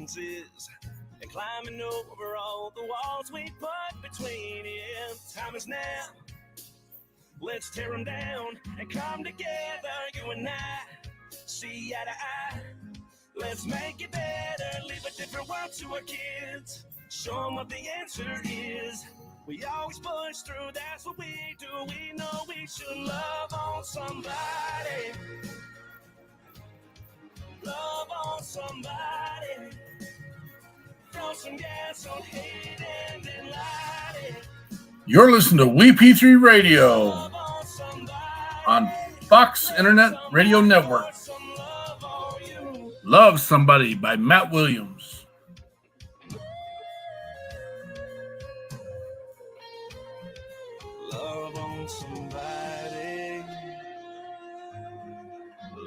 distances and climbing over all the walls we put between it. Time is now. Let's tear them down and come together, you and I. See eye to eye. Let's make it better. Leave a different world to our kids. Show them what the answer is. We always push through, that's what we do. We know we should love on somebody. Love on somebody. Throw some gas on hate and then light it. You're listening to WeP3 Radio on Fox Internet Radio Network. Love Somebody by Matt Williams. Love on somebody.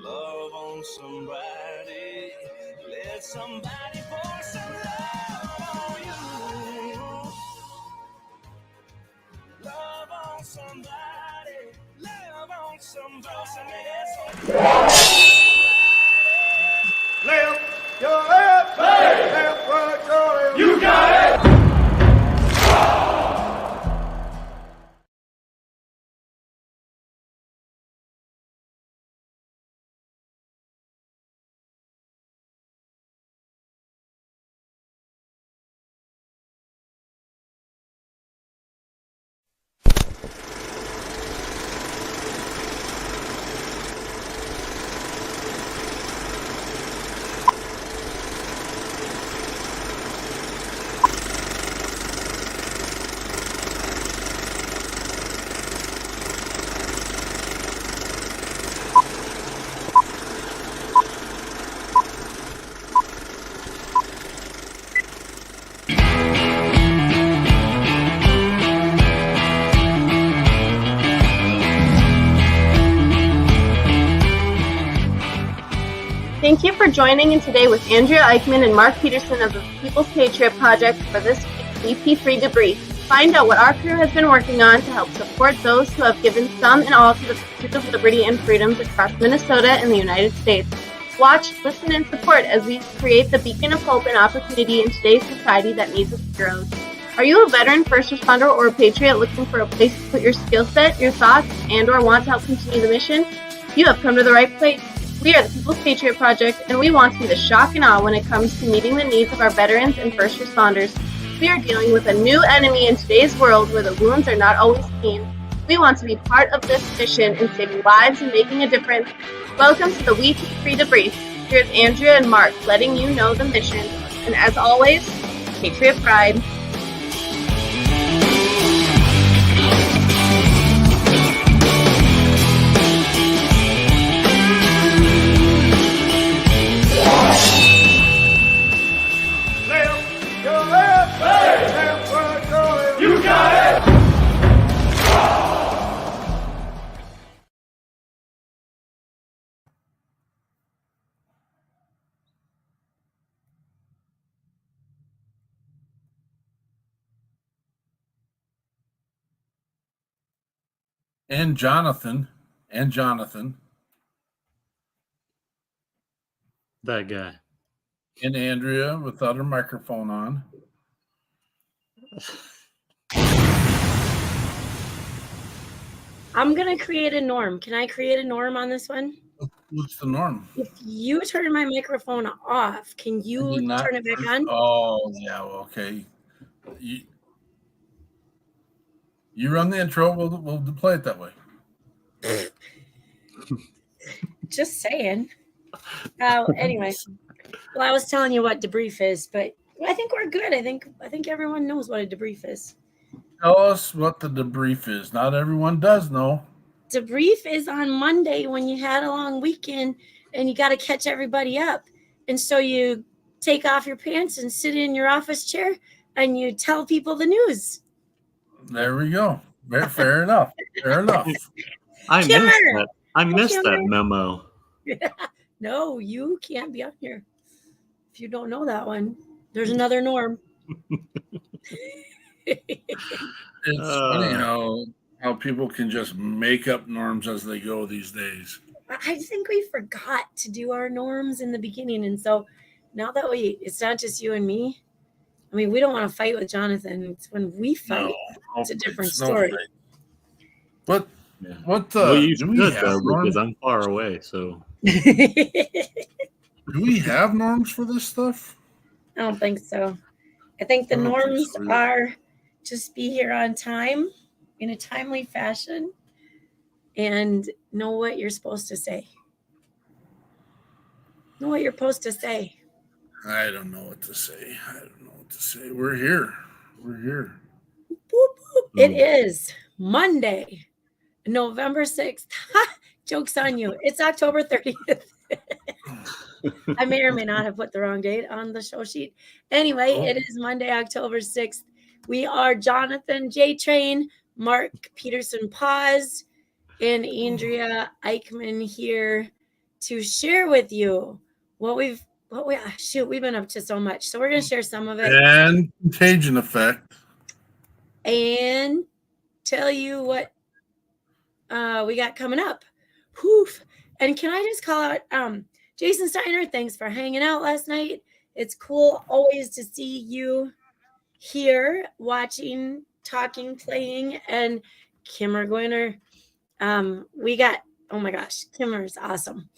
Love on somebody. Let somebody pour some love on you. Love on somebody. Love on somebody. Left your left, hey. Left right, your left. You got it. Thank you for joining in today with Andrea Eichmann and Mark Peterson of the People's Patriot Project for this week's WeP3 Debrief. Find out what our crew has been working on to help support those who have given some and all to the pursuit of liberty and freedoms across Minnesota and the United States. Watch, listen, and support as we create the beacon of hope and opportunity in today's society that needs its heroes. Are you a veteran, first responder, or a patriot looking for a place to put your skill set, your thoughts, and or want to help continue the mission? You have come to the right place. We are the People's Patriot Project, and we want to be the shock and awe when it comes to meeting the needs of our veterans and first responders. We are dealing with a new enemy in today's world where the wounds are not always clean. We want to be part of this mission in saving lives and making a difference. Welcome to the WeP3 Debrief. Here's Andrea and Mark letting you know the mission. And as always, Patriot Pride. And Jonathan. That guy. And Andrea without her microphone on. I'm going to create a norm. Can I create a norm on this one? What's the norm? If you turn my microphone off, can you turn it back on? Oh, yeah, okay. You run the intro, we'll play it that way. Just saying. Anyway, well, I was telling you what debrief is, but I think we're good. I think everyone knows what a debrief is. Tell us what the debrief is. Not everyone does know. Debrief is on Monday when you had a long weekend and you got to catch everybody up. And so you take off your pants and sit in your office chair and you tell people the news. There we go. Fair enough. Fair enough. I missed that memo. No, you can't be on here. If you don't know that one, there's another norm. It's funny how people can just make up norms as they go these days. I think we forgot to do our norms in the beginning. And so now that it's not just you and me. I mean, we don't want to fight with Jonathan. It's when we fight. It's a different story. What? Yeah. What? Well, you do should we have though, norms? because I'm far away. So Do we have norms for this stuff? I don't think so. I think the norms are just be here on time in a timely fashion and know what you're supposed to say. Know what you're supposed to say. I don't know what to say. We're here. Boop, boop. It is Monday, November 6th. Joke's on you. It's October 30th. I may or may not have put the wrong date on the show sheet. Anyway, It is Monday, October 6th. We are Jonathan J. Train, Mark Peterson Paz, and Andrea Eichmann here to share with you we've been up to so much. So we're going to share some of it. And contagion effect. And tell you what we got coming up. Poof. And can I just call out Jason Steiner, thanks for hanging out last night. It's cool always to see you here watching, talking, playing. And Kimmer Gwinner. We got, oh my gosh, Kimmer's awesome.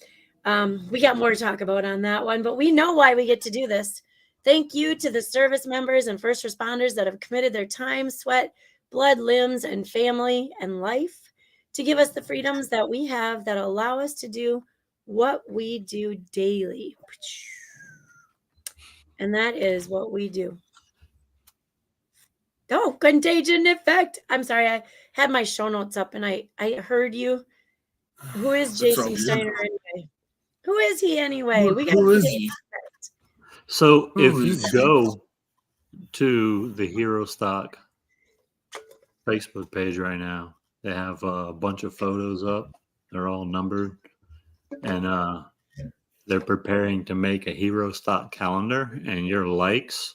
We got more to talk about on that one, but we know why we get to do this. Thank you to the service members and first responders that have committed their time, sweat, blood, limbs, and family and life to give us the freedoms that we have that allow us to do what we do daily. And that is what we do. Oh, contagion effect. I'm sorry. I had my show notes up and I heard you. Who is Jason Steiner anyway? Who is he anyway? Who is he? So if you go to the Hero Stock Facebook page right now, they have a bunch of photos up. They're all numbered. And they're preparing to make a Hero Stock calendar, and your likes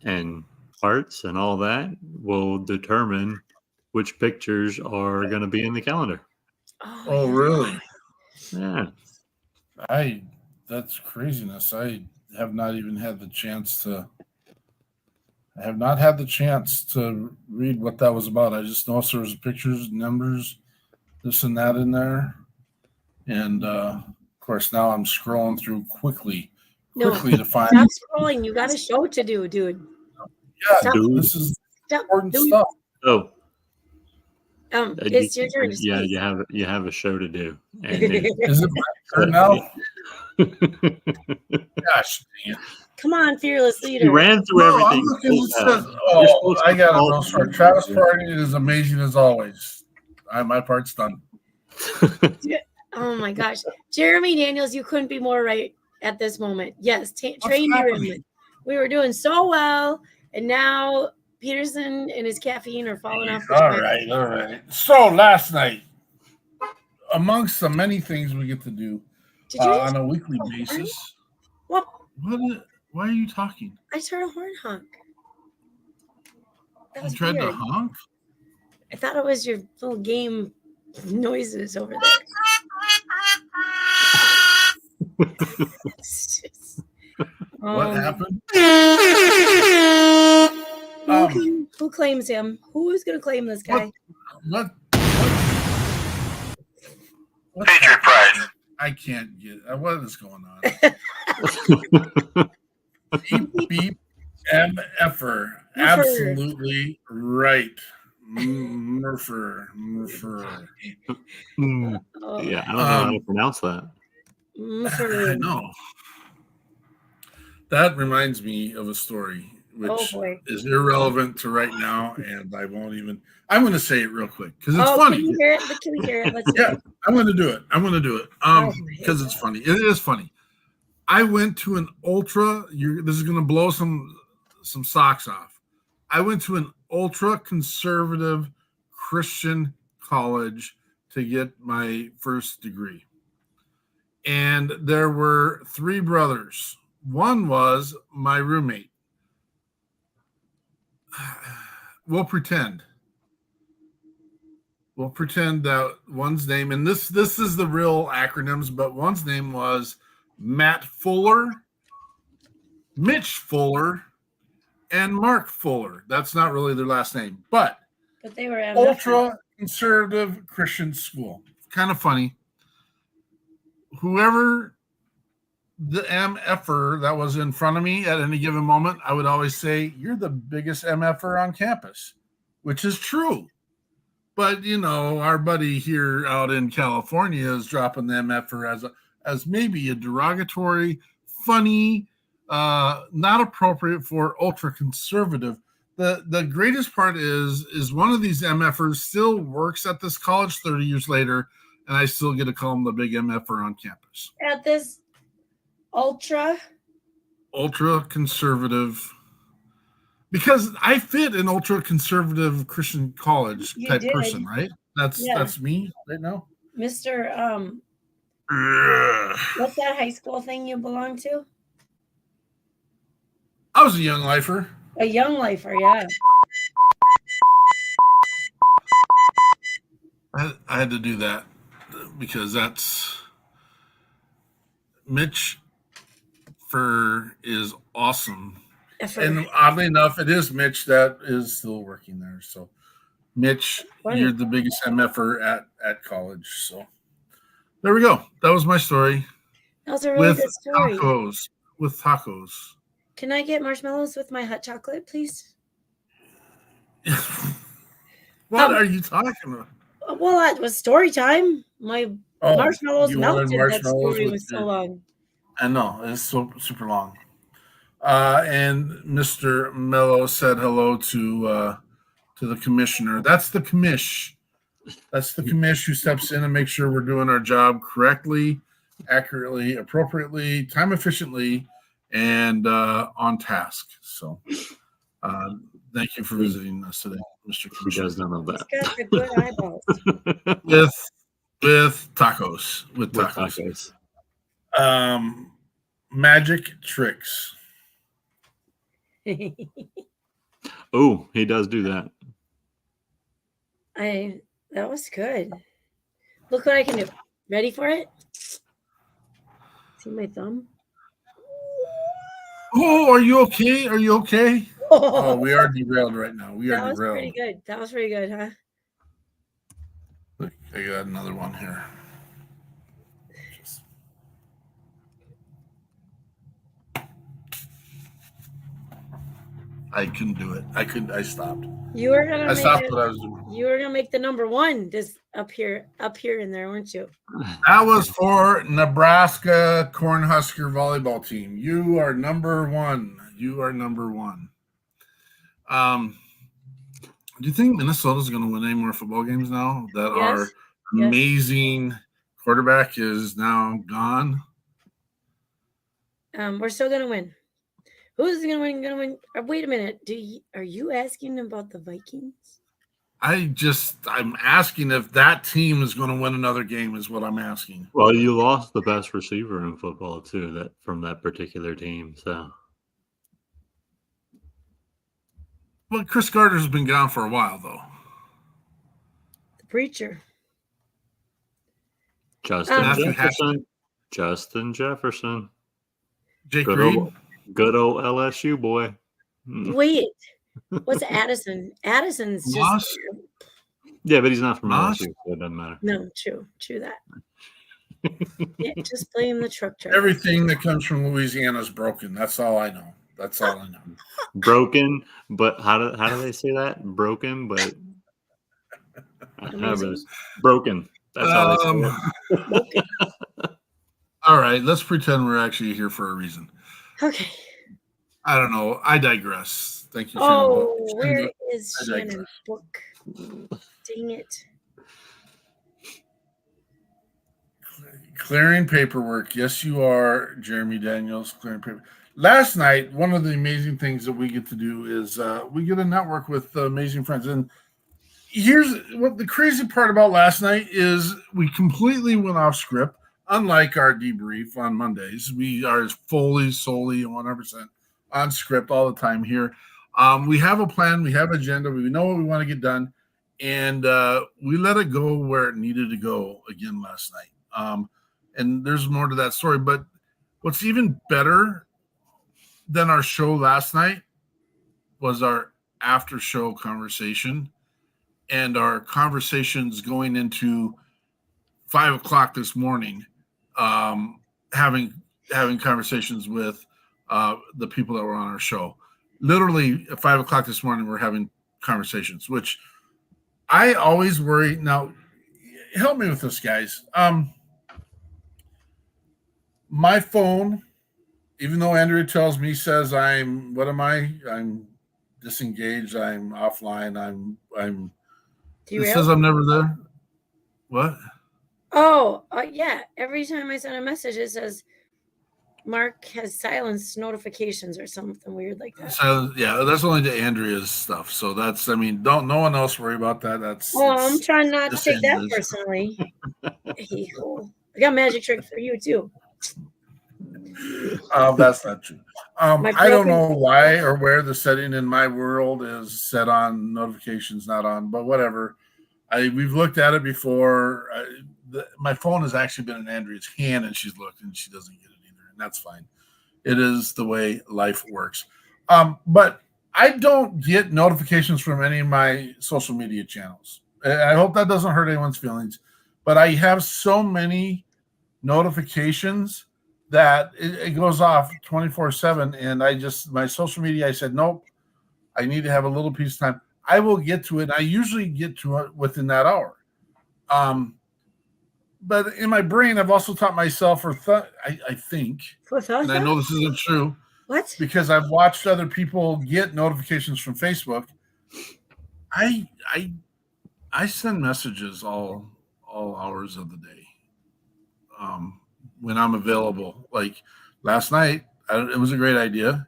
and hearts and all that will determine which pictures are going to be in the calendar. Oh, really? Yeah. That's craziness. I have not even had the chance to. I have not had the chance to read what that was about. I just noticed there was pictures, numbers, this and that in there. And of course, now I'm scrolling through quickly to find. Stop scrolling. You got a show to do, dude. Yeah, dude. This is important stuff. Oh. It's your turn. Yeah, you have a show to do. And is it my turn now? Gosh, dang it. Come on, fearless leader. You ran through everything. I got it all short. Travis Party is amazing as always. My part's done. Oh my gosh, Jeremy Daniels, you couldn't be more right at this moment. Yes, train your inlet. We were doing so well, and now Peterson and his caffeine are falling off. All right. So last night, amongst the many things we get to do on a weekly basis. What? Why are you talking? I heard a horn honk. You tried to honk? I thought it was your little game noises over there. What happened? Who claims him? Who is going to claim this guy? What Patriot Pride. I can't get what is going on. Beep, MFer. Absolutely right. Murpher. Yeah, I don't know how to pronounce that. I know. That reminds me of a story which is irrelevant to right now, and I'm going to say it real quick because it's funny. Can we hear it? Let's yeah, I'm going to do it. Because it's funny. It is funny. I went to an ultra. This is going to blow some socks off. I went to an ultra conservative Christian college to get my first degree, and there were 3 brothers. One was my roommate. We'll pretend that one's name, and this is the real acronyms, but one's name was Matt Fuller, Mitch Fuller and Mark Fuller. That's not really their last name, but they were ultra conservative Christian school. Kind of funny. Whoever the MFer that was in front of me at any given moment, I would always say, you're the biggest MFer on campus, which is true. But, our buddy here out in California is dropping the MFer as maybe a derogatory, funny, not appropriate for ultra conservative. The greatest part is one of these MFers still works at this college 30 years later, and I still get to call him the big MFer on campus. At this ultra conservative, because I fit an ultra conservative Christian college type person, right? That's me right now. Mr. What's that high school thing you belong to? I was a young lifer. A young lifer, yeah. I had to do that because that's Mitch is awesome. And oddly enough, it is Mitch that is still working there. So, Mitch, you're the biggest MFer at college. So, there we go. That was my story. That was a really good story. With tacos. Can I get marshmallows with my hot chocolate, please? What are you talking about? Well, that was story time. My marshmallows melted. That story was so long. I know. It's so super long. And Mr. Mello said hello to the commissioner. That's the commish. That's the commish who steps in and makes sure we're doing our job correctly, accurately, appropriately, time efficiently, and on task. So thank you for visiting us today, Mr. Commissioner. He does none of that. He's got the good eyeballs. with tacos. With tacos. Magic tricks. Oh, he does do that. That was good. Look what I can do. Ready for it? See my thumb? Oh, are you okay? Are you okay? Oh, we are derailed right now. We are derailed. Pretty good. That was pretty good, huh? Look, I got another one here. I couldn't do it. I stopped. You were gonna. I stopped what I was doing. You were gonna make the number one just up here in there, weren't you? That was for Nebraska Cornhusker volleyball team. You are number one. You are number one. Do you think Minnesota's going to win any more football games now that our amazing quarterback is now gone? We're still going to win. Who's going to win? Wait a minute. Are you asking about the Vikings? I'm asking if that team is going to win another game is what I'm asking. Well, you lost the best receiver in football too, from that particular team. So, well, Chris Gardner's been gone for a while though. The preacher. Justin Jefferson. Jake Reed. Good old LSU boy. Wait. What's Addison? Addison's just Moss? Yeah, but he's not from LSU, so it doesn't matter. No, true that. Yeah, just blame the truck driver. Everything that comes from Louisiana is broken. That's all I know. Broken, but how do they say that? Broken, but broken. That's how they say it. All right, let's pretend we're actually here for a reason. Okay. I don't know. I digress. Thank you. Where is Shannon's book? Dang it. Clearing paperwork. Yes, you are, Jeremy Daniels. Clearing paper. Last night, one of the amazing things that we get to do is we get to network with amazing friends. And here's what the crazy part about last night is we completely went off script. Unlike our debrief on Mondays, we are solely 100% on script all the time here. We have a plan, we have an agenda, we know what we want to get done, and we let it go where it needed to go again last night. And there's more to that story, but what's even better then our show last night was our after show conversation, and our conversations going into 5 o'clock this morning, having conversations with the people that were on our show. Literally at 5 o'clock this morning, we're having conversations, which I always worry. Now, help me with this, guys. My phone, even though Andrea tells me, says I'm disengaged, I'm offline, it says I'm never there. What? Oh, yeah. Every time I send a message, it says Mark has silenced notifications or something weird like that. So, yeah, that's only to Andrea's stuff. So that's, I mean, no one else worry about that. I'm trying not to take that personally. I got a magic trick for you too. That's not true. I don't know why or where the setting in my world is set on notifications, not on, but whatever. We've looked at it before. My phone has actually been in Andrea's hand, and she's looked, and she doesn't get it either, and that's fine. It is the way life works. But I don't get notifications from any of my social media channels. I hope that doesn't hurt anyone's feelings, but I have so many notifications that it goes off 24/7, and my social media, I said, nope, I need to have a little piece of time. I will get to it. I usually get to it within that hour. But in my brain, I've also taught myself, I think, and I know this isn't true. What? Because I've watched other people get notifications from Facebook. I send messages all hours of the day. When I'm available. Like last night, it was a great idea.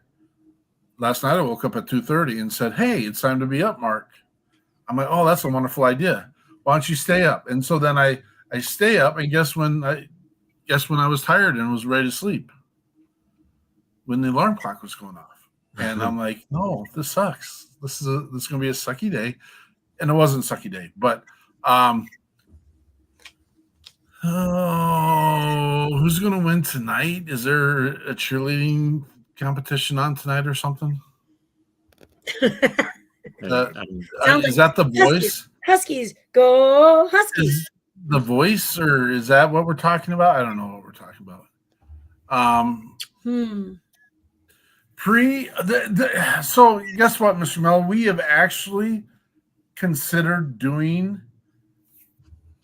Last night I woke up at 2:30 and said, hey, it's time to be up, Mark. I'm like, oh, that's a wonderful idea. Why don't you stay up? And so then I stay up, and guess when I was tired and was ready to sleep? When the alarm clock was going off. And I'm like, no, this sucks. This is going to be a sucky day. And it wasn't a sucky day, but who's going to win tonight? Is there a cheerleading competition on tonight or something? Is that the voice? Huskies, go Huskies. Is the voice, or is that what we're talking about? I don't know what we're talking about. So guess what, Mr. Mel? We have actually considered doing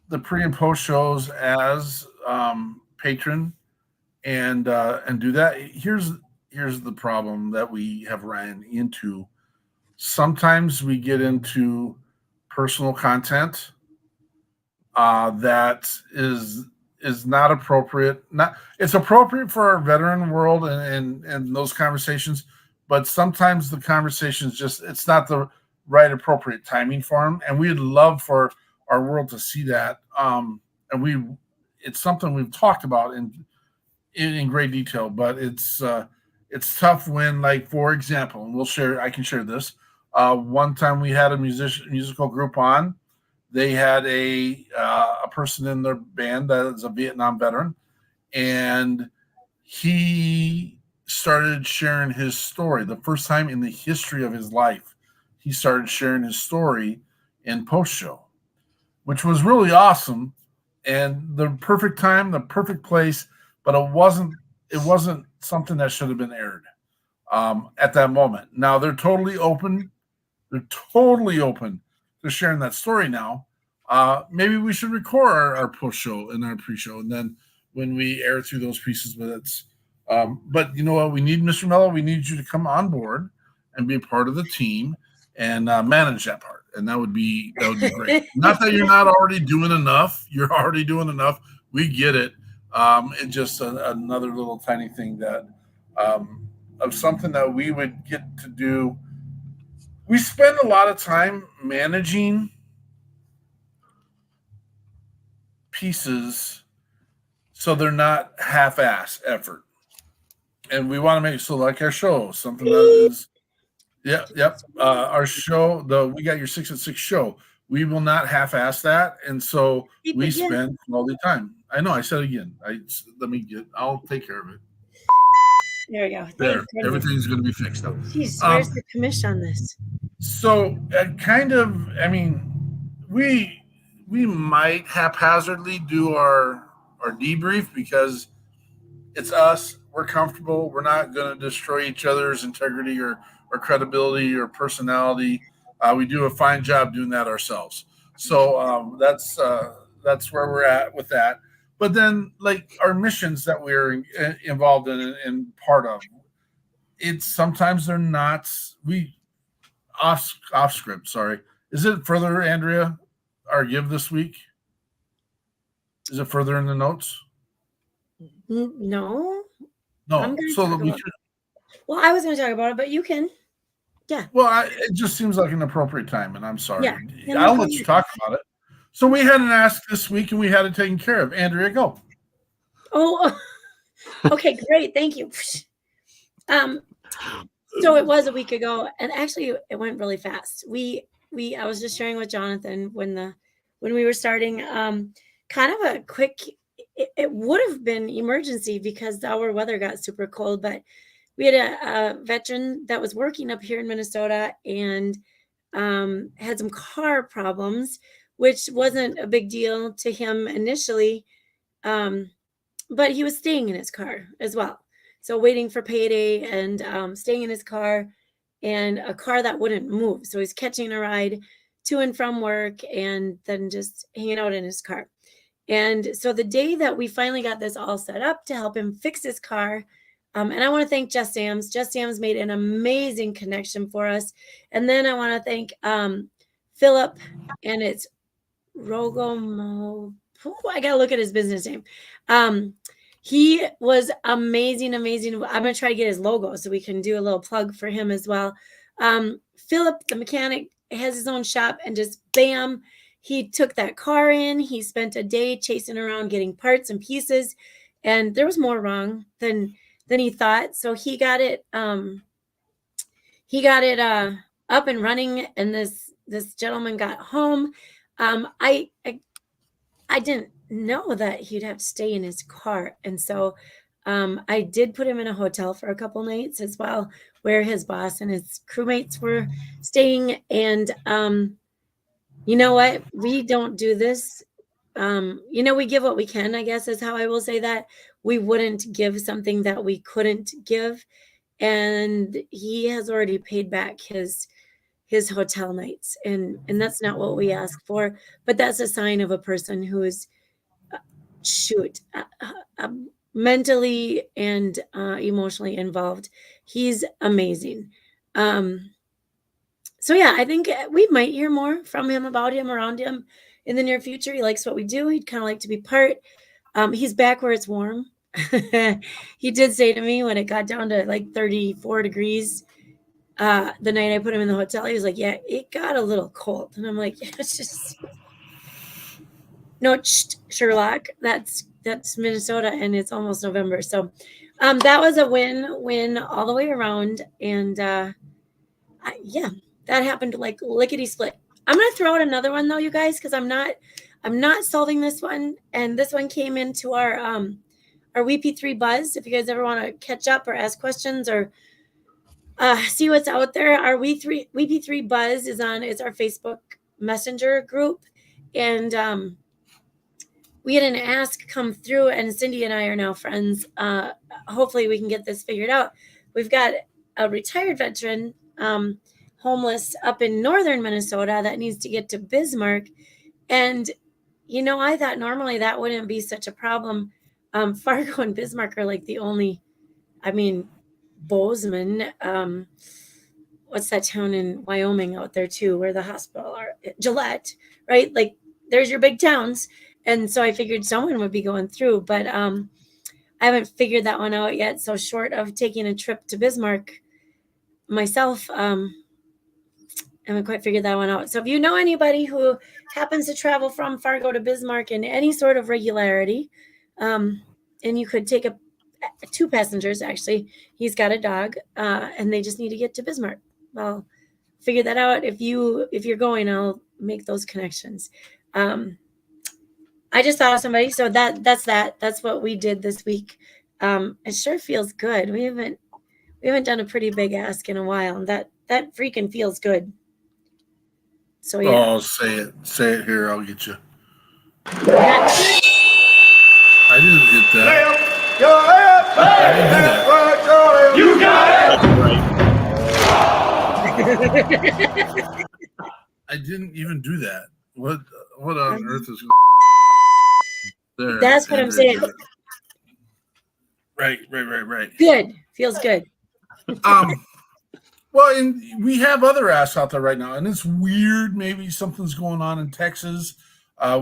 the pre and post shows as patron and do that. Here's the problem that we have ran into. Sometimes we get into personal content that is not appropriate. It's appropriate for our veteran world and those conversations, but sometimes the conversations it's not the right appropriate timing for them. And we'd love for our world to see that. And it's something we've talked about in great detail, but it's tough when, like, for example, and I can share this. One time we had a musical group on. They had a person in their band that is a Vietnam veteran, and he started sharing his story. The first time in the history of his life, he started sharing his story in post-show, which was really awesome, and the perfect time, the perfect place, but it wasn't something that should have been aired at that moment. Now they're totally open. They're totally open to sharing that story now. Maybe we should record our post show and our pre-show, and then when we air through those pieces, but you know what? We need, Mr. Mello, we need you to come on board and be a part of the team and manage that part. And that would be great. Not that you're not already doing enough. You're already doing enough. We get it. It's just another little tiny thing that of something that we would get to do. We spend a lot of time managing pieces so they're not half-ass effort. And we want to make so, like our show, something that is our show, we got your 6 at 6 show. We will not half-ass that, and so we spend all the time. I know I said it again. I'll take care of it. There we go. There, Thank goodness. everything's going to be fixed now. Jeez, where's the commission on this? So, I mean, we might haphazardly do our debrief because it's us. We're comfortable. We're not going to destroy each other's integrity or credibility or personality. We do a fine job doing that ourselves. So that's where we're at with that. But then, like our missions that we're involved in and part of, it's sometimes they're not. Off script. Sorry. Is it further, Andrea? Our give this week? Is it further in the notes? No. No. So that we should. Well, I was going to talk about it, but you can. Yeah. Well, it just seems like an appropriate time, and I'm sorry. Yeah. I'll let you talk about it. So we had an ask this week, and we had it taken care of. Andrea, go. Oh, okay, great. Thank you. So it was a week ago, and actually it went really fast. I was just sharing with Jonathan when we were starting, kind of a quick, it would have been emergency because our weather got super cold, but we had a veteran that was working up here in Minnesota and had some car problems, which wasn't a big deal to him initially, but he was staying in his car as well. So waiting for payday and staying in his car, and a car that wouldn't move. So he's catching a ride to and from work and then just hanging out in his car. And so the day that we finally got this all set up to help him fix his car, and I want to thank Jess Sams. Jess Sams made an amazing connection for us. And then I want to thank Philip, and it's Rogomo. I got to look at his business name. He was amazing. I'm going to try to get his logo so we can do a little plug for him as well. Philip, the mechanic, has his own shop, and just bam, he took that car in. He spent a day chasing around getting parts and pieces, and there was more wrong than he thought. So he got it up and running, and this gentleman got home. I didn't know that he'd have to stay in his car, and so I did put him in a hotel for a couple nights as well, where his boss and his crewmates were staying. And you know what? We don't do this. We give what we can, I guess is how I will say that. We wouldn't give something that we couldn't give, and he has already paid back his hotel nights, and that's not what we ask for, but that's a sign of a person who is mentally and emotionally involved. He's amazing. So yeah, I think we might hear more from him, about him, around him in the near future. He likes what we do. He'd kind of like to be part. He's back where it's warm. He did say to me when it got down to like 34 degrees the night I put him in the hotel, he was like, yeah, it got a little cold. And I'm like, yeah, it's just no, Sherlock, that's Minnesota, and it's almost November. So that was a win all the way around. And yeah, that happened like lickety split. I'm going to throw out another one though, you guys, because I'm not solving this one. And this one came into our WeP3 Buzz. If you guys ever want to catch up or ask questions or see what's out there, our WeP3 Buzz is our Facebook Messenger group. And we had an ask come through, and Cindy and I are now friends. Hopefully we can get this figured out. We've got a retired veteran, homeless up in northern Minnesota, that needs to get to Bismarck. And, I thought normally that wouldn't be such a problem. Fargo and Bismarck are like the only, Bozeman, what's that town in Wyoming out there too, where the hospital are, Gillette, right? Like there's your big towns. And so I figured someone would be going through, but I haven't figured that one out yet. So short of taking a trip to Bismarck myself, I haven't quite figured that one out. So if you know anybody who happens to travel from Fargo to Bismarck in any sort of regularity, and you could take two passengers, actually, he's got a dog, and they just need to get to Bismarck. Well, figure that out. If you're going, I'll make those connections. I just thought of somebody. So that's what we did this week. It sure feels good. We haven't done a pretty big ask in a while, and that freaking feels good. So yeah. Oh, say it here. I'll get you. That's it. I didn't hit that. Left, your left, I didn't do left, that. right, your left. You got it. I didn't even do that. What on earth is there? That's what I'm saying. Right. Good. Feels good. Well, and we have other asks out there right now, and it's weird. Maybe something's going on in Texas.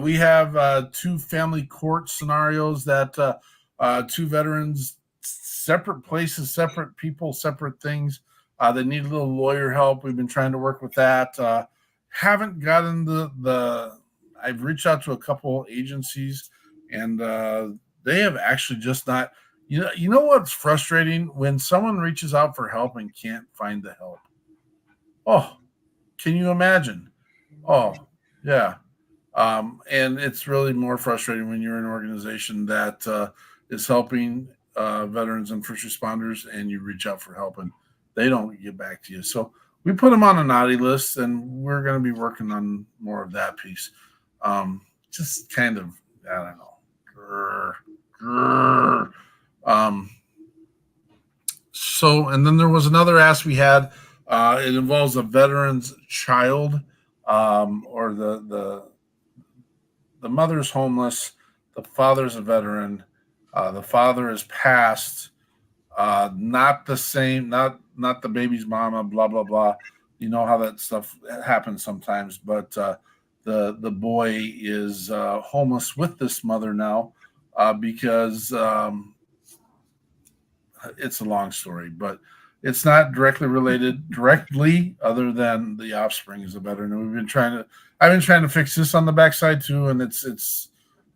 We have 2 family court scenarios that 2 veterans, separate places, separate people, separate things. They need a little lawyer help. We've been trying to work with that. Haven't gotten the. I've reached out to a couple agencies, and they have actually just not. You know what's frustrating? When someone reaches out for help and can't find the help. Oh, can you imagine? Oh, yeah. And it's really more frustrating when you're an organization that is helping veterans and first responders, and you reach out for help and they don't get back to you. So we put them on a naughty list, and we're going to be working on more of that piece. Just kind of, I don't know. So, and then there was another ask we had. It involves a veteran's child, or the mother's homeless, the father's a veteran, the father is passed, not the same, not the baby's mama, blah blah blah. You know how that stuff happens sometimes, but the boy is homeless with this mother now because it's a long story, but it's not directly related other than the offspring is a veteran. And I've been trying to fix this on the backside too, and it's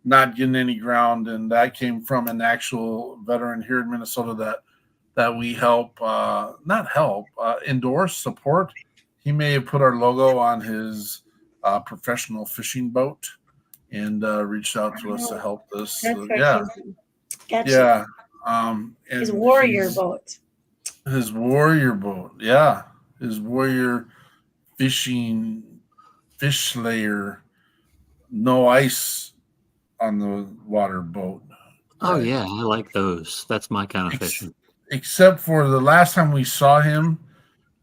not getting any ground. And that came from an actual veteran here in Minnesota that we help, endorse, support. He may have put our logo on his professional fishing boat and reached out to us to help this. Gotcha. Yeah. And his warrior boat. His warrior boat, yeah. His warrior fishing, fish slayer, no ice on the water boat. Oh, yeah, I like those. That's my kind of fishing. Except for the last time we saw him,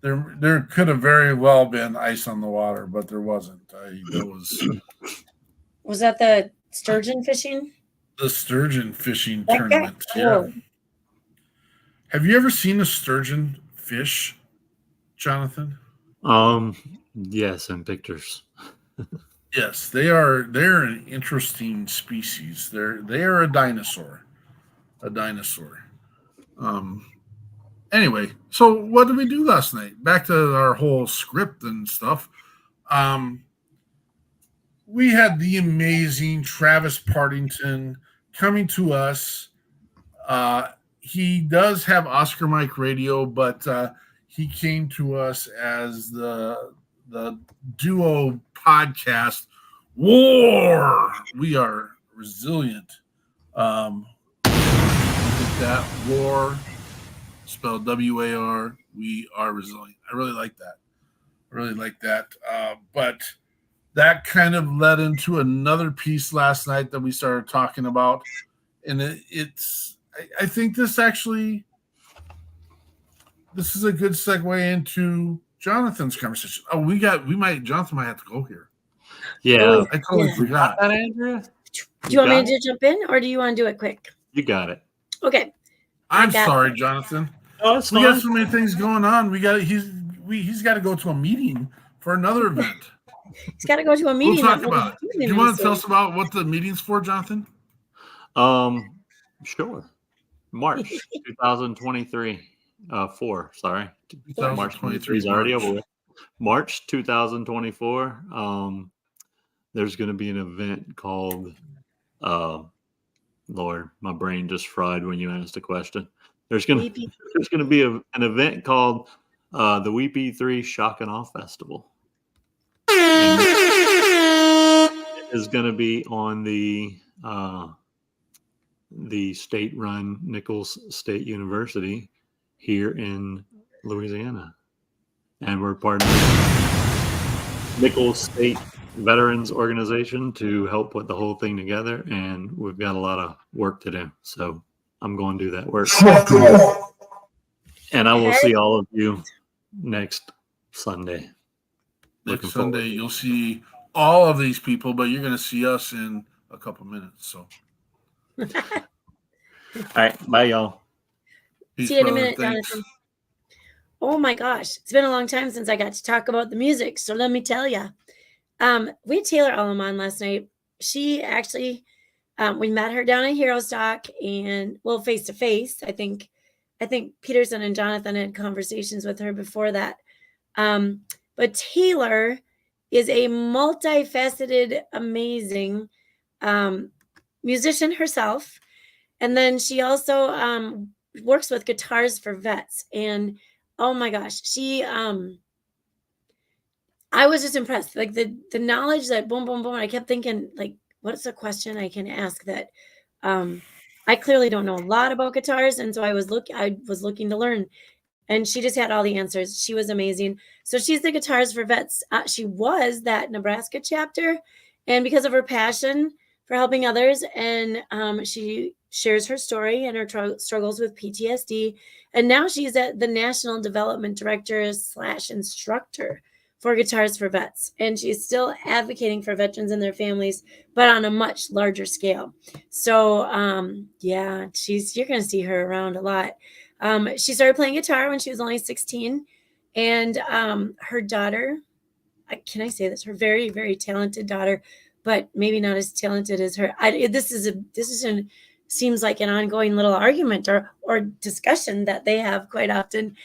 there could have very well been ice on the water, but there wasn't. Was that the sturgeon fishing? The sturgeon fishing Like tournament. That? Cool. Yeah. Have you ever seen a sturgeon fish, Jonathan? Yes, in pictures. Yes, they're an interesting species. They are a dinosaur. Anyway, so what did we do last night? Back to our whole script and stuff. We had the amazing Travis Partington coming to us. He does have Oscar Mike Radio, but he came to us as the duo podcast War. We are resilient. That War, spelled WAR. We are resilient. I really like that. But that kind of led into another piece last night that we started talking about, and I think this is a good segue into Jonathan's conversation. Oh, Jonathan might have to go here. Yeah. I totally forgot. That, Andrea? Do you want me to jump in, or do you want to do it quick? You got it. Okay. I'm sorry, Jonathan. Oh, it's we fine. got so many things going on. He's got to go to a meeting for another event. He's got to go to a meeting. We'll talk about it. Do you want to tell us about what the meeting's for, Jonathan? Sure. March 2023. Sorry. March 23 is already over with. March 2024. There's going to be an event called, Lord, my brain just fried when you asked a question. There's going to be an event called the WeP3 Shock and Awe Festival. And it is going to be on the the state-run Nichols State University here in Louisiana. And we're part of the Nichols State Veterans Organization to help put the whole thing together. And we've got a lot of work to do. So I'm going to do that work. And I will see all of you next Sunday. Next Sunday, you'll see all of these people, but you're going to see us in a couple minutes. So, all right, bye, y'all. Peace, see you in a brother. minute, Thanks. Jonathan. Oh my gosh, it's been a long time since I got to talk about the music. So let me tell you, we had Taylor Ullum on last night. She actually, we met her down at Hero Stock and face to face. I think Peterson and Jonathan had conversations with her before that. But Taylor is a multifaceted, amazing musician herself. And then she also works with Guitars for Vets. And oh my gosh, I was just impressed. Like the knowledge that boom, boom, boom. I kept thinking, like, what's a question I can ask that I clearly don't know a lot about guitars. And so I was looking to learn. And she just had all the answers. She was amazing. So she's the Guitars for Vets. She was that Nebraska chapter. And because of her passion for helping others, and she shares her story and her struggles with PTSD. And now she's at the National Development Director / instructor for Guitars for Vets. And she's still advocating for veterans and their families, but on a much larger scale. So yeah, you're going to see her around a lot. She started playing guitar when she was only 16, and her daughter, can I say this? Her very, very talented daughter, but maybe not as talented as her. Seems like an ongoing little argument or discussion that they have quite often.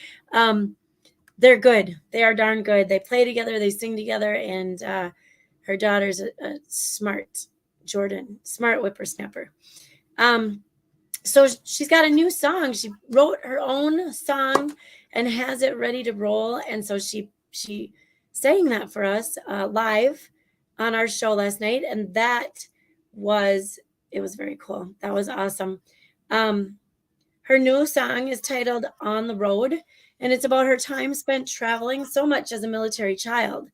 They're good. They are darn good. They play together, they sing together, and her daughter's a smart whippersnapper. So she's got a new song. She wrote her own song and has it ready to roll. And so she sang that for us live on our show last night. And it was very cool. That was awesome. Her new song is titled On the Road, and it's about her time spent traveling so much as a military child.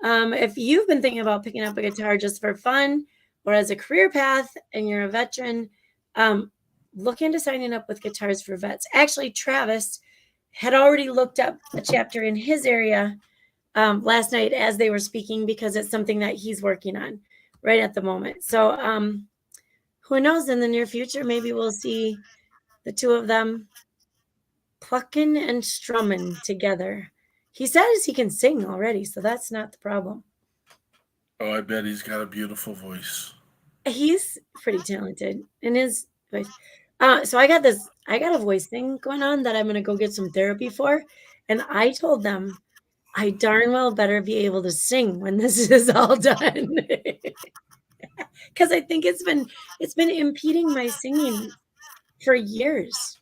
If you've been thinking about picking up a guitar just for fun or as a career path and you're a veteran, look into signing up with Guitars for Vets. Actually, Travis had already looked up a chapter in his area last night as they were speaking, because it's something that he's working on right at the moment. So who knows, in the near future, maybe we'll see the two of them plucking and strumming together. He says he can sing already, so that's not the problem. Oh, I bet he's got a beautiful voice. He's pretty talented in his voice. So I got a voice thing going on that I'm going to go get some therapy for. And I told them I darn well better be able to sing when this is all done. Because I think it's been impeding my singing for years,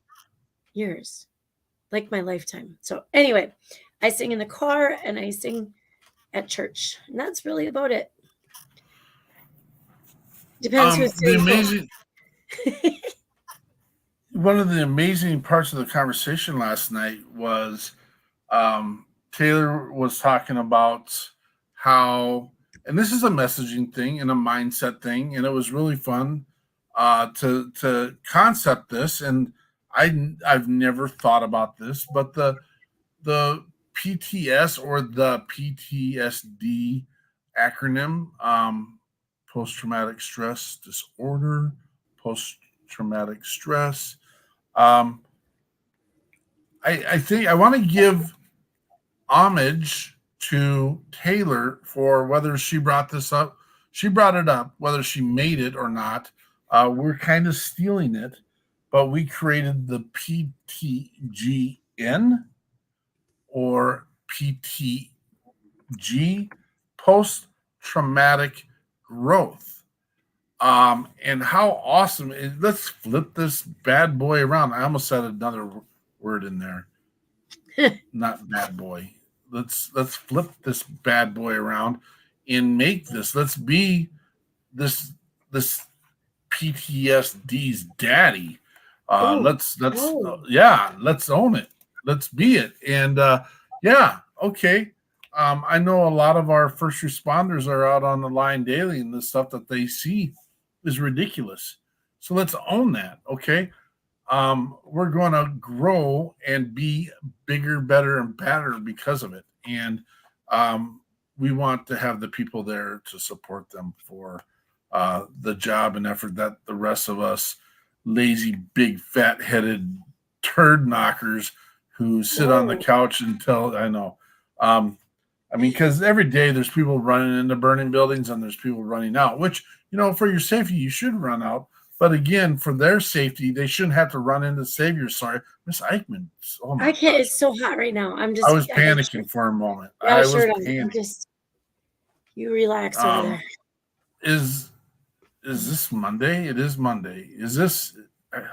like my lifetime. So anyway, I sing in the car and I sing at church. And that's really about it. Depends who's singing. One of the amazing parts of the conversation last night was Taylor was talking about how, and this is a messaging thing and a mindset thing, and it was really fun to concept this. And I've never thought about this, but the PTS or the PTSD acronym, post-traumatic stress disorder, post-traumatic stress. I think I want to give homage to Taylor for whether she brought this up. She brought it up, whether she made it or not. We're kind of stealing it, but we created the PTGN or PTG, post-traumatic growth. And how awesome is, let's flip this bad boy around. I almost said another word in there. Not bad boy. Let's flip this bad boy around and make this. Let's be this PTSD's daddy. Ooh. Let's Oh. let's own it. Let's be it. And okay. I know a lot of our first responders are out on the line daily, and the stuff that they see is ridiculous. So let's own that. Okay. We're going to grow and be bigger, better, and better because of it. And we want to have the people there to support them for the job and effort that the rest of us lazy, big, fat-headed turd knockers who sit on the couch and tell. I know. I mean, because every day there's people running into burning buildings and there's people running out, which, for your safety, you should run out. But again, for their safety, they shouldn't have to run into saviors. Sorry, Miss Eichmann. Oh my I can't. gosh. It's so hot right now. I was panicking for a moment. Yeah, I was sure. panicking. You relax over there. Is this Monday? It is Monday. Is this? I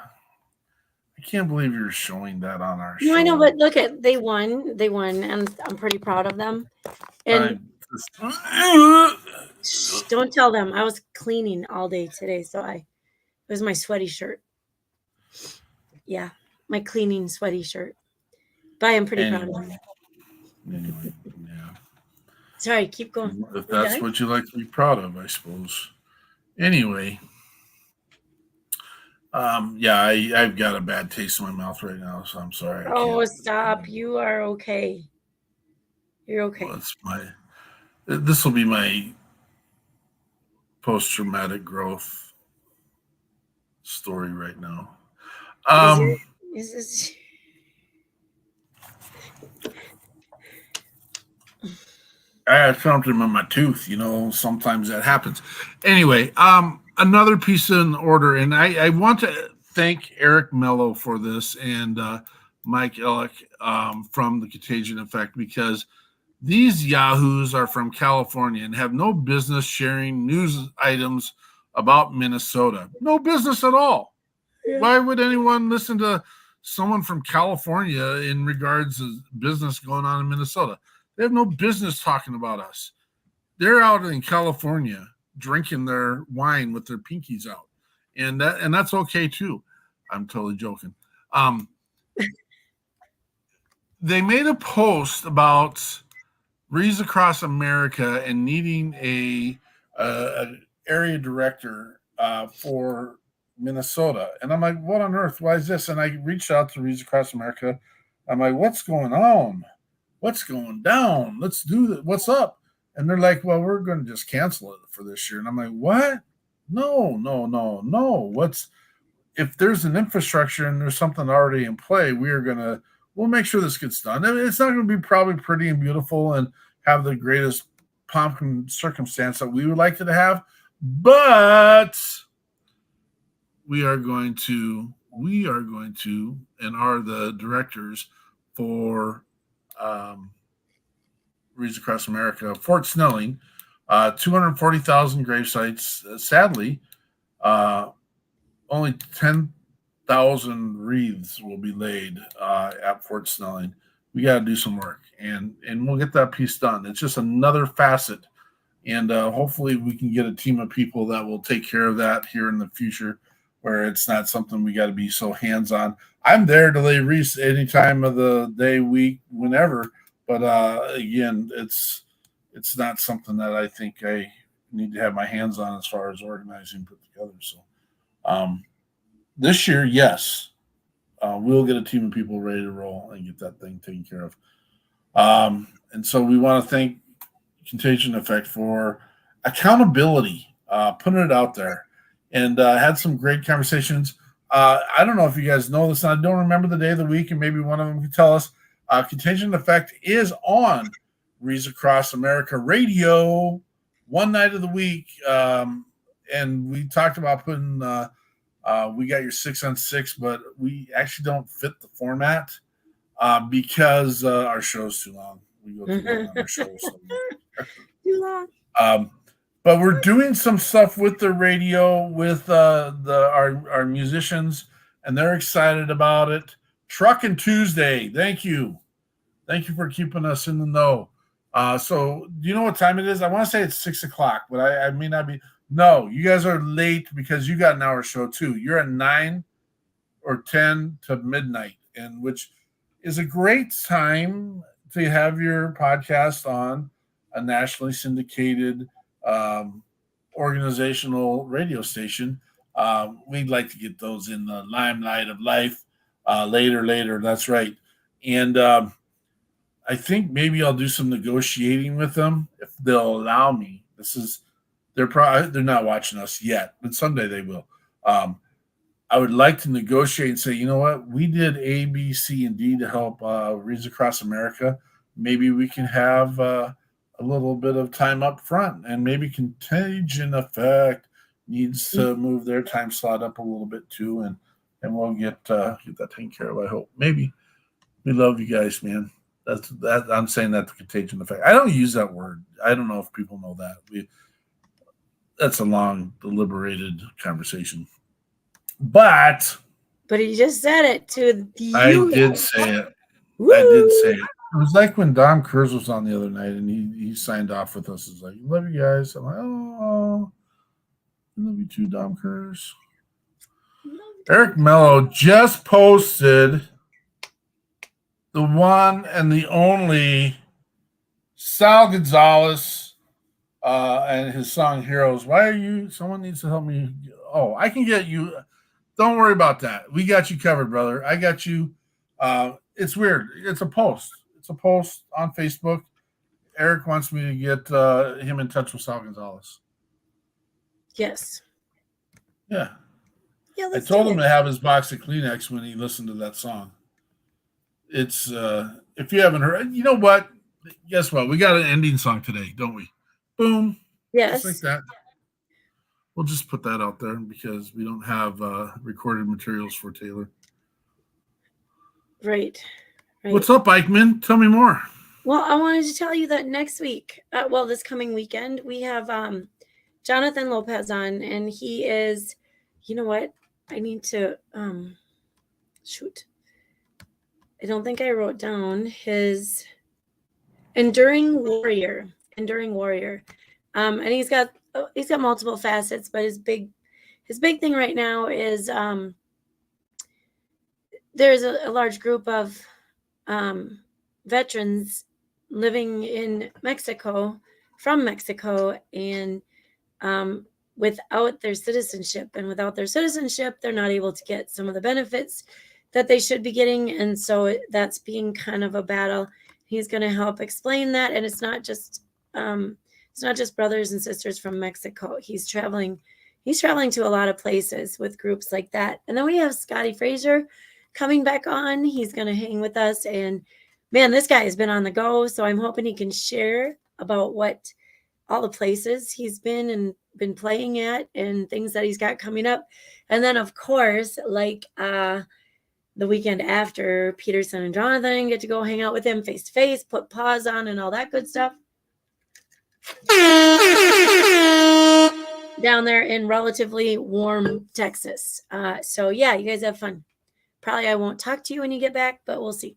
can't believe you're showing that on our show. No, I know, but look at they won, and I'm pretty proud of them. And don't tell them I was cleaning all day today, so it was my sweaty shirt. Yeah, my cleaning sweaty shirt. But I am pretty proud of them. Anyway, yeah. Sorry, keep going. If that's what you like to be proud of, I suppose. Anyway, I've got a bad taste in my mouth right now, so I'm sorry. Oh, stop! You are okay. You're okay. Well, this will be my post-traumatic growth story right now. Is this? I had something in my tooth, sometimes that happens. Anyway, another piece in order, and I want to thank Eric Mello for this and Mike Ellick from the Contagion Effect, because these yahoos are from California and have no business sharing news items about Minnesota. No business at all. Yeah. Why would anyone listen to someone from California in regards to business going on in Minnesota? They have no business talking about us. They're out in California drinking their wine with their pinkies out. And that's okay too. I'm totally joking. They made a post about Reads Across America and needing a area director for Minnesota. And I'm like, what on earth? Why is this? And I reached out to Reads Across America. I'm like, what's going on? What's going down? Let's do that. What's up? And they're like, well, we're going to just cancel it for this year. And I'm like, what? No. If there's an infrastructure and there's something already in play, we'll make sure this gets done. I mean, it's not going to be probably pretty and beautiful and have the greatest pomp and circumstance that we would like it to have, but we are going to, and are the directors for Reads Across America, Fort Snelling, 240,000 grave sites. Sadly, only 10,000 wreaths will be laid at Fort Snelling. We got to do some work, and we'll get that piece done. It's just another facet, and hopefully we can get a team of people that will take care of that here in the future, where it's not something we got to be so hands-on. I'm there to lay wreaths any time of the day, week, whenever. But again, it's not something that I think I need to have my hands on as far as organizing, put together. So this year, yes, we'll get a team of people ready to roll and get that thing taken care of. And so we want to thank Contagion Effect for accountability, putting it out there, and had some great conversations. I don't know if you guys know this, and I don't remember the day of the week, and maybe one of them can tell us. Contagion Effect is on Reads Across America Radio one night of the week, and we talked about putting we got your 6 on 6, but we actually don't fit the format because our show's too long. We go too long on our show. Too long. But we're doing some stuff with the radio with our musicians, and they're excited about it. Truckin' Tuesday. Thank you for keeping us in the know. So do you know what time it is? I want to say it's 6:00, but I may not be. No, you guys are late because you got an hour show too. You're at 9 or 10 to midnight, and which is a great time to have your podcast on a nationally syndicated organizational radio station. We'd like to get those in the limelight of life later. That's right. And I think maybe I'll do some negotiating with them if they'll allow me. They're not watching us yet, but someday they will. I would like to negotiate and say, you know what, we did A, B, C, and D to help Reads Across America. Maybe we can have a little bit of time up front, and maybe Contagion Effect needs to move their time slot up a little bit too, and we'll get that taken care of. I hope. Maybe. We love you guys, man. That I'm saying that, the Contagion Effect. I don't use that word. I don't know if people know that. That's a long, deliberated conversation. But he just said it to you. I did say it. Woo! I did say it. It was like when Dom Kurz was on the other night and he signed off with us. He's like, love you guys. I'm like, oh, I love you too, Dom Kurz. Eric Mello just posted the one and the only Sal Gonzalez and his song Heroes. Why are you? Someone needs to help me. Oh, I can get you. Don't worry about that. We got you covered, brother. I got you. It's weird. It's a post. It's a post on Facebook. Eric wants me to get him in touch with Sal Gonzalez. Yes. Yeah. Yeah. I told him to have his box of Kleenex when he listened to that song. It's if you haven't heard, you know what? Guess what? We got an ending song today, don't we? Boom. Yes. Just like that. We'll just put that out there because we don't have recorded materials for Taylor. Right. What's up, Eichmann? Tell me more. Well, I wanted to tell you that next week, this coming weekend, we have Jonathan Lopez on, and he is, you know what? I need to, shoot. I don't think I wrote down his Enduring Warrior. And he's got multiple facets, but his big thing right now is there's a large group of veterans living in Mexico, from Mexico, and without their citizenship. And without their citizenship, they're not able to get some of the benefits that they should be getting. And so that's being kind of a battle. He's going to help explain that. And it's not just brothers and sisters from Mexico. He's traveling to a lot of places with groups like that. And then we have Scotty Fraser coming back on. He's going to hang with us. And man, this guy has been on the go. So I'm hoping he can share about what all the places he's been and been playing at and things that he's got coming up. And then, of course, like the weekend after, Peterson and Jonathan get to go hang out with him face to face, put paws on and all that good stuff. Down there in relatively warm Texas. So yeah, you guys have fun. Probably I won't talk to you when you get back, but we'll see.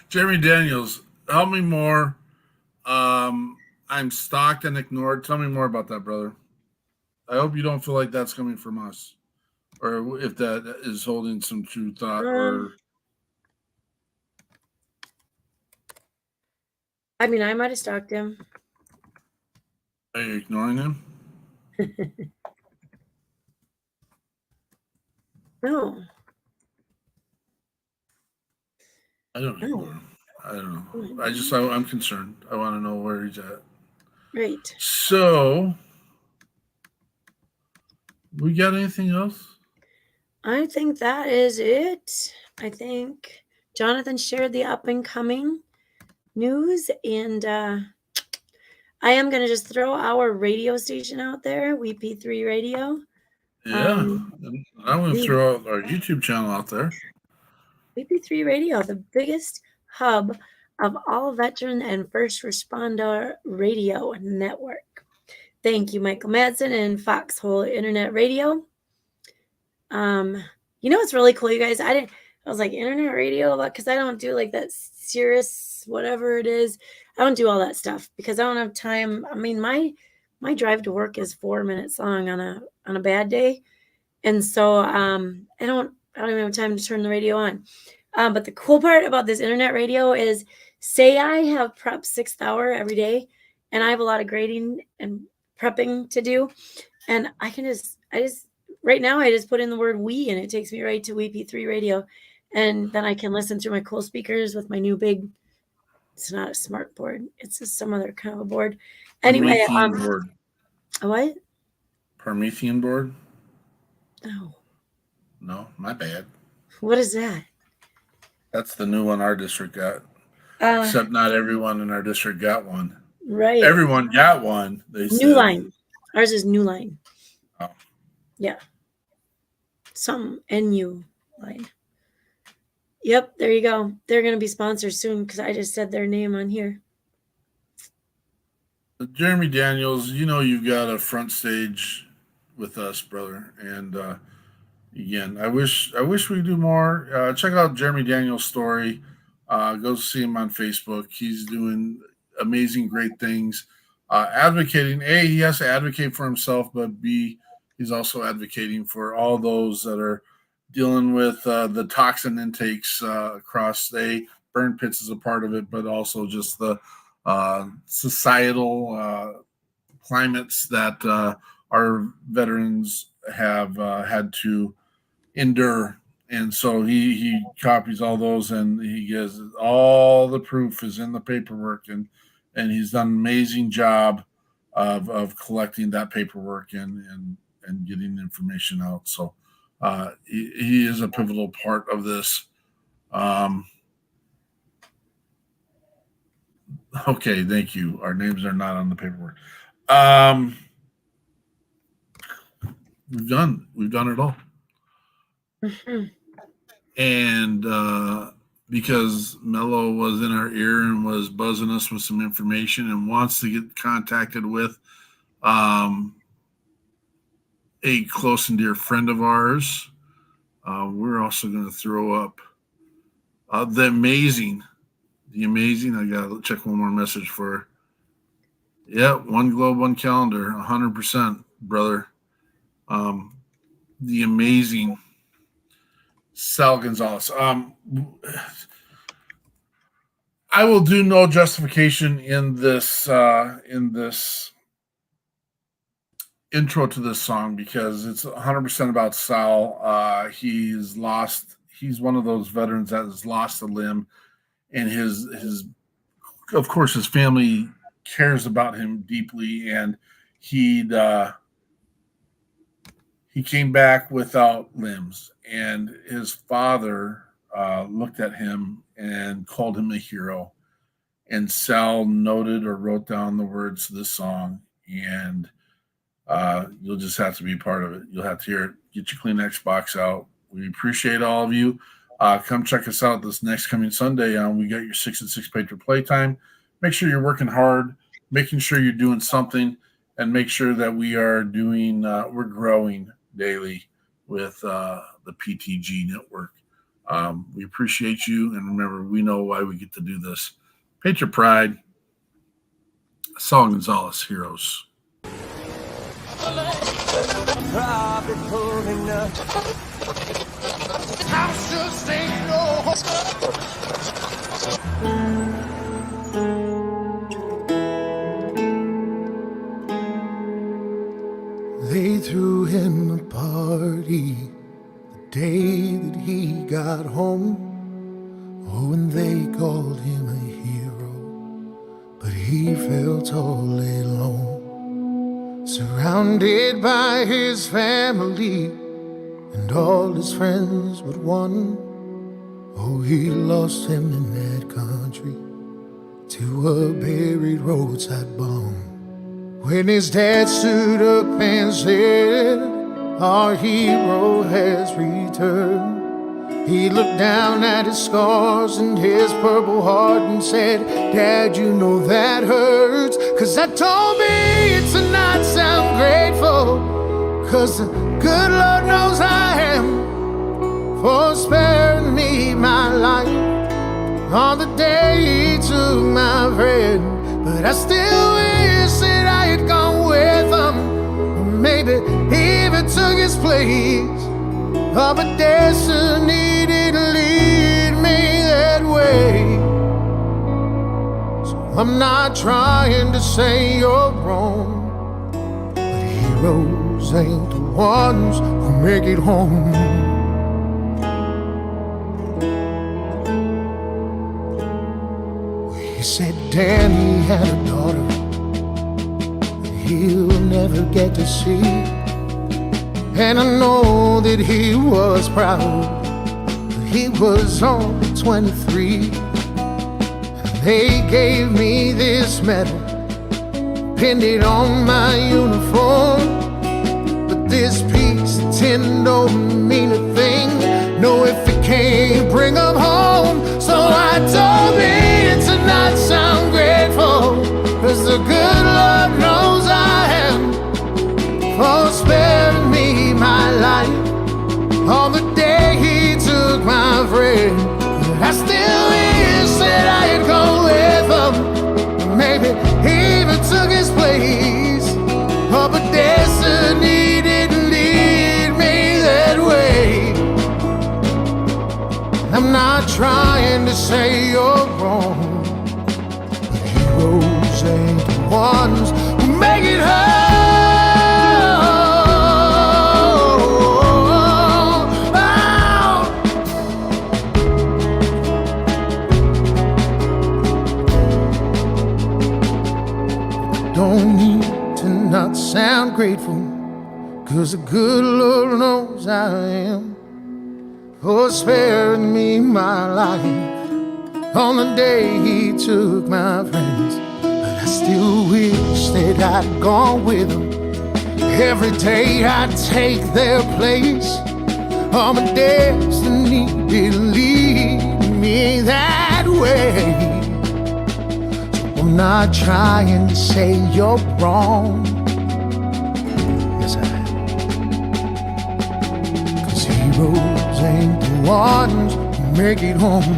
Jeremy Daniels, help me more. I'm stalked and ignored. Tell me more about that, brother. I hope you don't feel like that's coming from us, or if that is holding some true thought. I mean, I might have stalked him. Are you ignoring him? No. I don't ignore him. I don't know. I'm concerned. I want to know where he's at. Right. So, we got anything else? I think that is it. I think Jonathan shared the up and coming news, and I am going to just throw our radio station out there, WeP3 Radio. Yeah. I'm going to throw out our YouTube channel out there. WeP3 Radio, the biggest hub of all veteran and first responder radio network. Thank you, Michael Madsen and Foxhole Internet Radio. You know what's really cool, you guys? I was like, internet radio? Because I don't do like that Sirius, whatever it is. I don't do all that stuff because I don't have time. I mean, my drive to work is 4 minutes long on a bad day. And so I don't even have time to turn the radio on. But the cool part about this internet radio is, say I have prep 6th hour every day and I have a lot of grading and prepping to do. And I just right now I just put in the word "we" and it takes me right to WeP3 radio. And then I can listen through my cool speakers with my new big, it's not a smart board. It's just some other kind of a board. Anyway, board. A what? Promethean board? No, my bad. What is that? That's the new one our district got. Except not everyone in our district got one. Right. Everyone got one. They said. New line. Ours is new line. Oh. Yeah. Some NU line. Yep, there you go. They're going to be sponsors soon because I just said their name on here. Jeremy Daniels, you've got a front stage with us, brother. And again, I wish we could do more. Check out Jeremy Daniels' story. Go see him on Facebook. He's doing amazing, great things. Advocating. A, he has to advocate for himself, but B, he's also advocating for all those that are dealing with the toxin intakes across. Burn pits is a part of it, but also just the societal climates that our veterans have had to endure. And so he copies all those, and he gives all the proof is in the paperwork, and he's done an amazing job of collecting that paperwork and getting information out. So he is a pivotal part of this. Okay, thank you. Our names are not on the paperwork. We've done it all. Mm-hmm. And because Mello was in our ear and was buzzing us with some information and wants to get contacted with a close and dear friend of ours, we're also going to throw up the amazing. I got to check one more message for her. Yeah, one globe, one calendar, 100%, brother. The amazing Sal Gonzalez. I will do no justification in this intro to this song because it's 100% about Sal. He's one of those veterans that has lost a limb, and his of course his family cares about him deeply, and he came back without limbs, and his father looked at him and called him a hero. And Sal noted or wrote down the words to this song, and you'll just have to be part of it. You'll have to hear it. Get your Kleenex box out. We appreciate all of you. Come check us out this next coming Sunday. We got your 6 and 6 Patriot playtime. Make sure you're working hard, making sure you're doing something, and make sure that we are doing. We're growing daily with the PTG network. We appreciate you, and remember, we know why we get to do this. Patriot Pride, Sal Gonzalez, Heroes. They threw him a party the day that he got home. Oh, and they called him a hero, but he felt all alone, surrounded by his family and all his friends but one. Oh, he lost him in that country to a buried roadside bomb. When his dad stood up and said, our hero has returned, he looked down at his scars and his purple heart and said, Dad, you know that hurts, 'cause that told me to not sound grateful, 'cause the good Lord knows I am for sparing me my life on the day he took my friend. But I still wish that I had gone with him, or maybe he even took his place. Oh, but destiny didn't lead me that way. So I'm not trying to say you're wrong, but heroes ain't the ones who make it home. He said Danny had a daughter he'll never get to see, and I know that he was proud, but he was only 23. And they gave me this medal, pinned it on my uniform, but this piece of tin don't mean a thing, no, if it can't bring them home. So I told me to not sound grateful, 'cause the good Lord knows I am, for sparing me my life on the day he took my friend. But I still wish that I had gone with him, maybe he even took his place. Oh, but destiny didn't lead me that way. I'm not trying to say you're wrong, but heroes ain't the ones who make it home. Don't need to not sound grateful, 'cause the good Lord knows I am, for sparing me my life on the day he took my friends. But I still wish that I'd gone with him. Every day I'd take their place. Oh, my destiny did lead me that way. So I'm not trying to say you're wrong. Yes, I am. 'Cause heroes ain't the ones who make it home.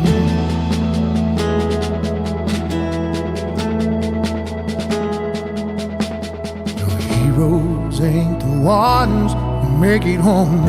No, heroes ain't the ones who make it home.